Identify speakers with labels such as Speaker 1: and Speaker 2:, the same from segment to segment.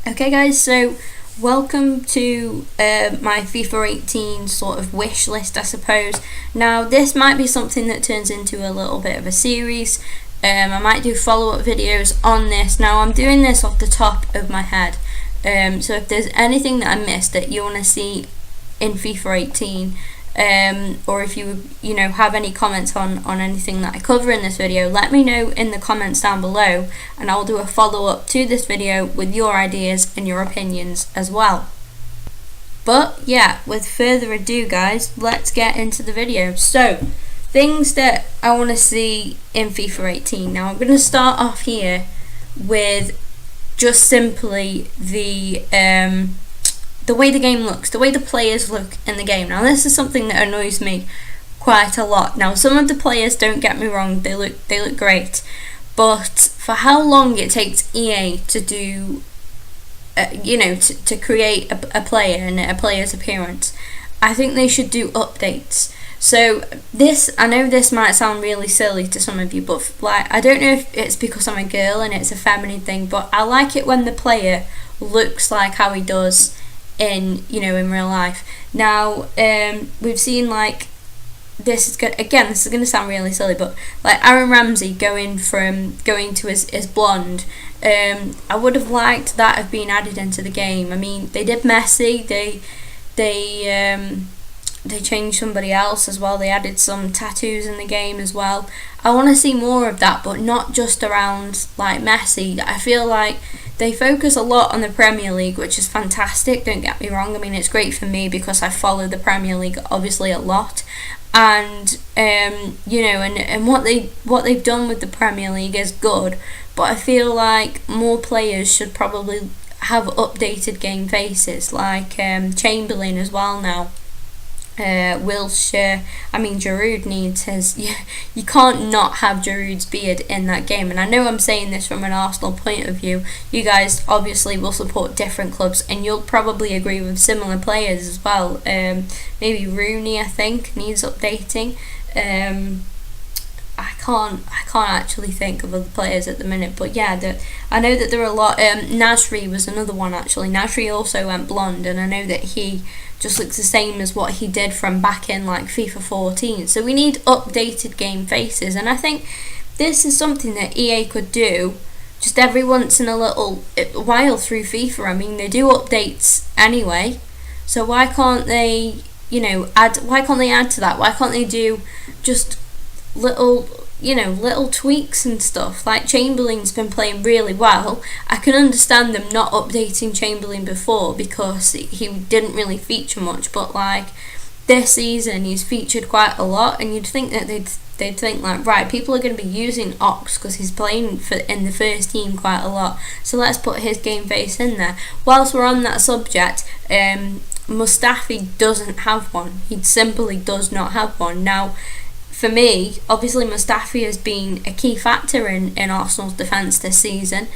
Speaker 1: Okay guys, so welcome to my FIFA 18 sort of wish list, I suppose. Now this might be something that turns into a little bit of a series. I might do follow-up videos on this. Now I'm doing this off the top of my head, so if there's anything that I missed that you want to see in FIFA 18, or if you have any comments on anything that I cover in this video, let me know in the comments down below, and I'll do a follow-up to this video with your ideas and your opinions as well. But yeah, with further ado guys, let's get into the video. So, things that I want to see in FIFA 18. Now I'm going to start off here with just simply the way the game looks, the way the players look in the game. Now this is something that annoys me quite a lot. Now some of the players, don't get me wrong, they look great, but for how long it takes EA to do, to create a player and a player's appearance, I think they should do updates. So this, I know this might sound really silly to some of you, but I don't know if it's because I'm a girl and it's a feminine thing, but I like it when the player looks like how he does in real life. Now we've seen this is going to sound really silly, but like Aaron Ramsey going to his blonde, I would have liked that have been added into the game. I mean, they did Messi, they changed somebody else as well, they added some tattoos in the game as well. I want to see more of that, but not just around like Messi. I feel like they focus a lot on the Premier League, which is fantastic, don't get me wrong. I mean, it's great for me because I follow the Premier League obviously a lot, and and what they've done with the Premier League is good, but I feel like more players should probably have updated game faces, like Chamberlain as well now. Wilshere, I mean Giroud needs his, you can't not have Giroud's beard in that game. And I know I'm saying this from an Arsenal point of view, you guys obviously will support different clubs and you'll probably agree with similar players as well. Maybe Rooney, I think, needs updating. I can't actually think of other players at the minute, but yeah, I know that there are a lot. Nasri was another one actually. Nasri also went blonde, and I know that he just looks the same as what he did from back in like FIFA 14. So we need updated game faces, and I think this is something that EA could do just every once in a little while through FIFA. I mean, they do updates anyway, so why can't they add to that? Why can't they do just little tweaks and stuff? Like Chamberlain's been playing really well. I can understand them not updating Chamberlain before because he didn't really feature much, but like this season he's featured quite a lot, and you'd think that they'd think like, right, people are going to be using Ox because he's playing in the first team quite a lot, so let's put his game face in there. Whilst we're on that subject, Mustafi doesn't have one. He simply does not have one. Now for me, obviously Mustafi has been a key factor in Arsenal's defence this season.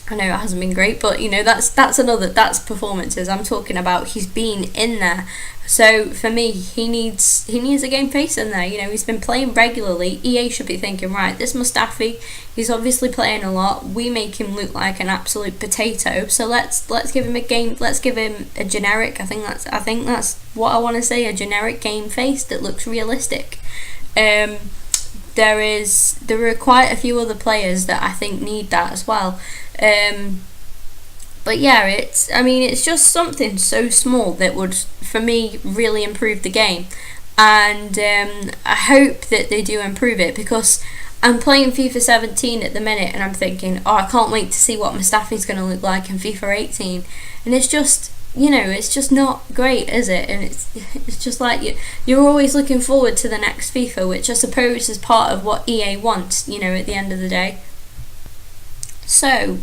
Speaker 1: I know it hasn't been great, but that's performances. I'm talking about he's been in there. So for me, he needs a game face in there. He's been playing regularly. EA should be thinking, right, this Mustafi, he's obviously playing a lot. We make him look like an absolute potato. So let's give him a game. Let's give him a generic. I think that's what I want to say. A generic game face that looks realistic. There are quite a few other players that I think need that as well. But yeah, it's just something so small that would, for me, really improve the game. And I hope that they do improve it, because I'm playing FIFA 17 at the minute and I'm thinking, oh, I can't wait to see what Mustafi's going to look like in FIFA 18. And it's just, it's just not great, is it? And it's just like you're always looking forward to the next FIFA, which I suppose is part of what EA wants, at the end of the day. So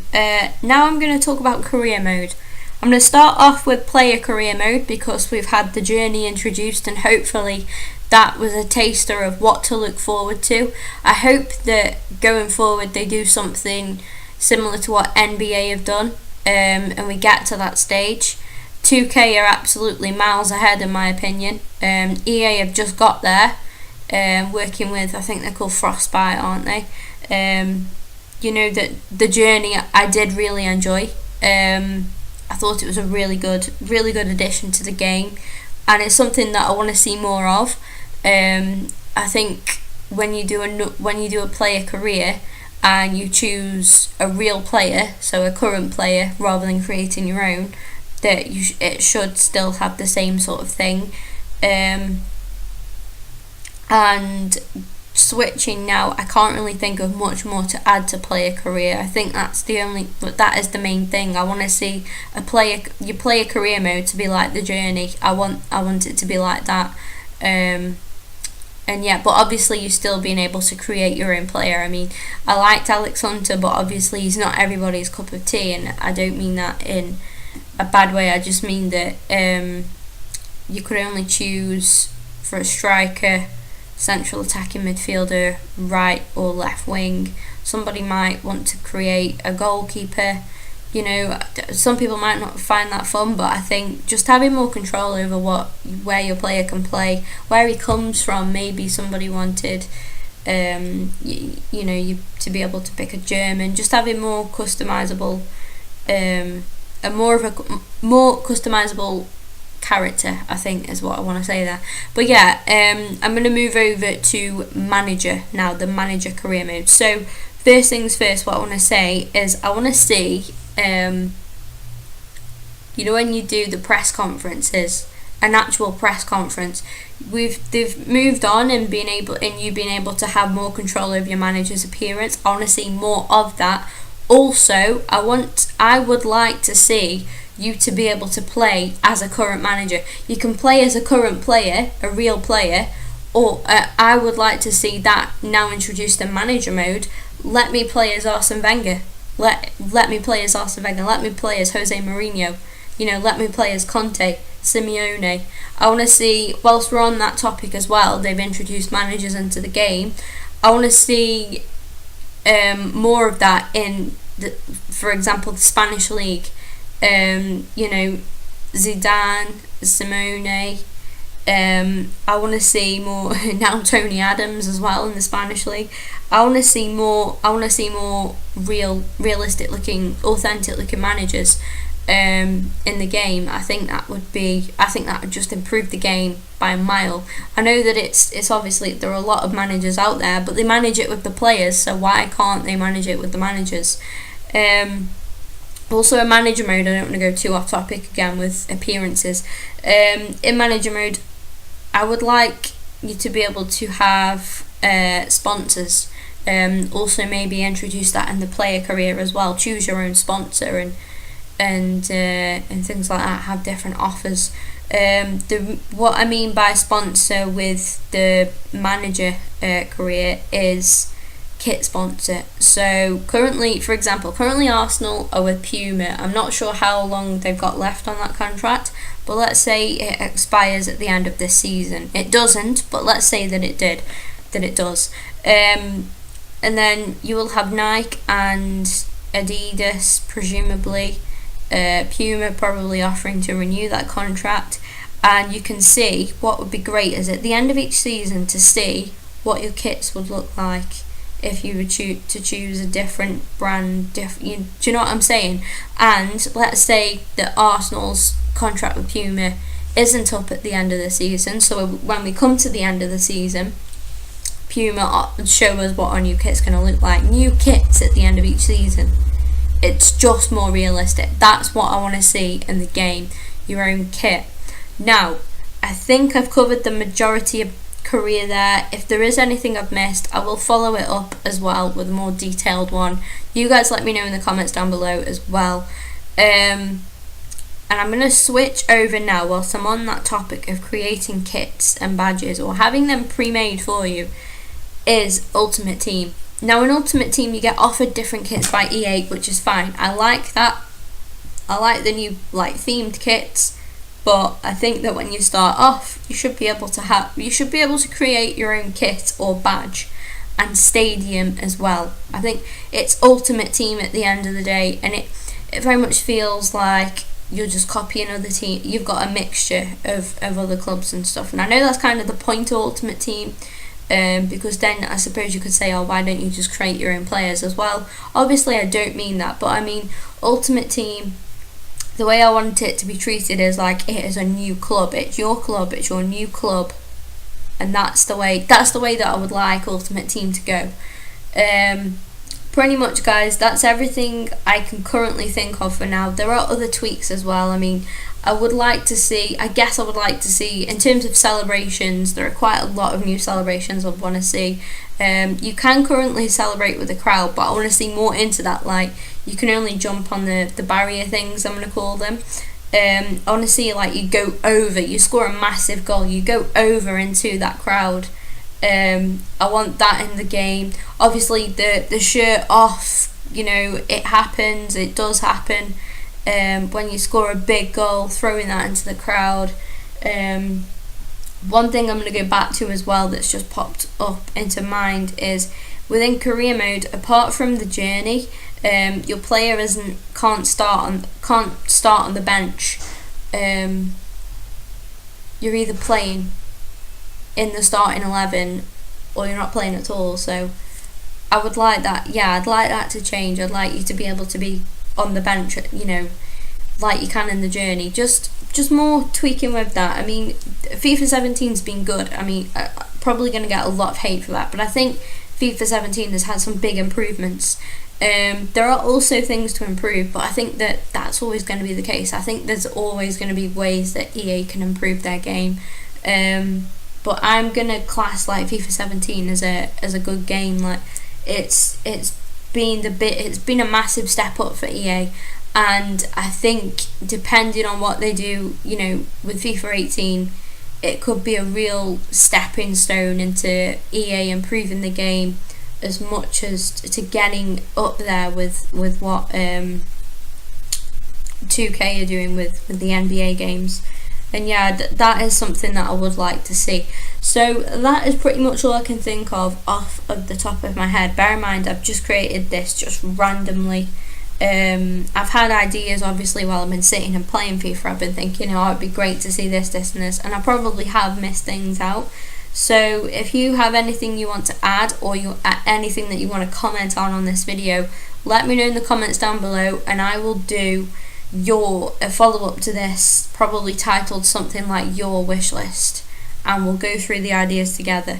Speaker 1: now I'm going to talk about career mode. I'm going to start off with player career mode because we've had the journey introduced, and hopefully that was a taster of what to look forward to. I hope that going forward they do something similar to what NBA have done, and we get to that stage. 2K are absolutely miles ahead in my opinion. EA have just got there, working with, I think they're called Frostbite, aren't they? that the journey I did really enjoy. I thought it was a really good addition to the game, and it's something that I want to see more of. I think when you do a player career and you choose a real player, so a current player, rather than creating your own, that it should still have the same sort of thing. And switching now, I can't really think of much more to add to player career. I think that is the main thing. I want to see your player career mode to be like the journey. I want it to be like that. And yeah, but obviously you're still being able to create your own player. I mean, I liked Alex Hunter, but obviously he's not everybody's cup of tea, and I don't mean that in a bad way. I just mean that you could only choose for a striker, central attacking midfielder, right or left wing. Somebody might want to create a goalkeeper. Some people might not find that fun, but I think just having more control over where your player can play, where he comes from. Maybe somebody wanted you to be able to pick a German. Just having more customizable more customizable character, I think, is what I want to say there. But yeah, I'm going to move over to manager now, the manager career mode. So first things first, what I want to say is I want to see when you do the press conferences, an actual press conference, they've moved on and you've been able to have more control over your manager's appearance. I want to see more of that. Also, I would like to see you to be able to play as a current manager. You can play as a current player, a real player, or I would like to see that now introduced in manager mode. Let me play as Arsene Wenger. Let me play as Arsene Wenger. Let me play as Jose Mourinho. Let me play as Conte, Simeone. I want to see, whilst we're on that topic as well, they've introduced managers into the game. I want to see more of that in, for example, the Spanish league. Zidane, Simeone. I want to see more now Tony Adams as well in the Spanish league. I want to see more realistic looking, authentic looking managers in the game. I think that would just improve the game by a mile. I know that it's obviously there are a lot of managers out there, but they manage it with the players, so why can't they manage it with the managers? Also in manager mode, I don't want to go too off topic again with appearances. In manager mode, I would like you to be able to have sponsors. Also maybe introduce that in the player career as well. Choose your own sponsor and things like that. Have different offers. What I mean by sponsor with the manager career is kit sponsor. So currently Arsenal are with Puma. I'm not sure how long they've got left on that contract, but let's say it expires at the end of this season. It doesn't, but let's say that it does. And then you will have Nike and Adidas, presumably. Puma probably offering to renew that contract, and you can see what would be great is at the end of each season to see what your kits would look like if you were to choose a different brand. Do you know what I'm saying? And let's say that Arsenal's contract with Puma isn't up at the end of the season, so when we come to the end of the season, Puma show us what our new kit's going to look like. New kits at the end of each season. It's just more realistic. That's what I want to see in the game, your own kit. Now, I think I've covered the majority of career there. If there is anything I've missed, I will follow it up as well with a more detailed one. You guys let me know in the comments down below as well. And I'm going to switch over now whilst I'm on that topic of creating kits and badges or having them pre-made for you is Ultimate Team. Now in Ultimate Team you get offered different kits by EA, which is fine. I like that. I like the new themed kits, but I think that when you start off you should be able to create your own kit or badge and stadium as well. I think it's Ultimate Team at the end of the day, and it very much feels like you're just copying other team. You've got a mixture of other clubs and stuff, and I know that's kind of the point of Ultimate Team. because then I suppose you could say, oh, why don't you just create your own players as well? Obviously I don't mean that, but I mean Ultimate Team, the way I want it to be treated is like it is a new club. It's your new club, and that's the way that I would like Ultimate Team to go. Pretty much, guys, that's everything I can currently think of for now. There are other tweaks as well. I mean, I would like to see, in terms of celebrations, there are quite a lot of new celebrations I want to see. You can currently celebrate with a crowd, but I want to see more into that. Like, you can only jump on the barrier things, I'm going to call them. I want to see, like, you go over, you score a massive goal, you go over into that crowd. I want that in the game. Obviously the shirt off, you know, it happens, it does happen. When you score a big goal, throwing that into the crowd. One thing I'm going to go back to as well that's just popped up into mind is within career mode, apart from the journey, your player can't start on the bench. You're either playing in the starting 11 or you're not playing at all. So I would like that. Yeah, I'd like that to change. I'd like you to be able to be on the bench, you know, like you can in the journey. Just more tweaking with that. I mean, FIFA 17's been good. I mean, probably going to get a lot of hate for that, but I think FIFA 17 has had some big improvements. There are also things to improve, but I think that's always going to be the case. I think there's always going to be ways that EA can improve their game. But I'm gonna class like FIFA 17 as a good game. Like it's been a massive step up for EA, and I think depending on what they do, you know, with FIFA 18, it could be a real stepping stone into EA improving the game as much as to getting up there with what 2K are doing with the NBA games. And yeah, that is something that I would like to see. So that is pretty much all I can think of off of the top of my head. Bear in mind, I've just created this just randomly. I've had ideas, obviously, while I've been sitting and playing FIFA. I've been thinking, oh, it'd be great to see this, and this, and I probably have missed things out. So if you have anything you want to add, or anything that you want to comment on this video, let me know in the comments down below, and I will do a follow-up to this, probably titled something like your wish list, and we'll go through the ideas together.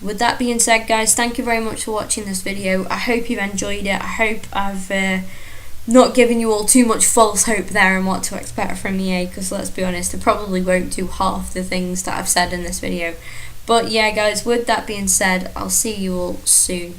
Speaker 1: With that being said, guys, thank you very much for watching this video. I hope you've enjoyed it. I hope I've not given you all too much false hope there and what to expect from EA, because let's be honest, I probably won't do half the things that I've said in this video. But yeah, guys, with that being said, I'll see you all soon.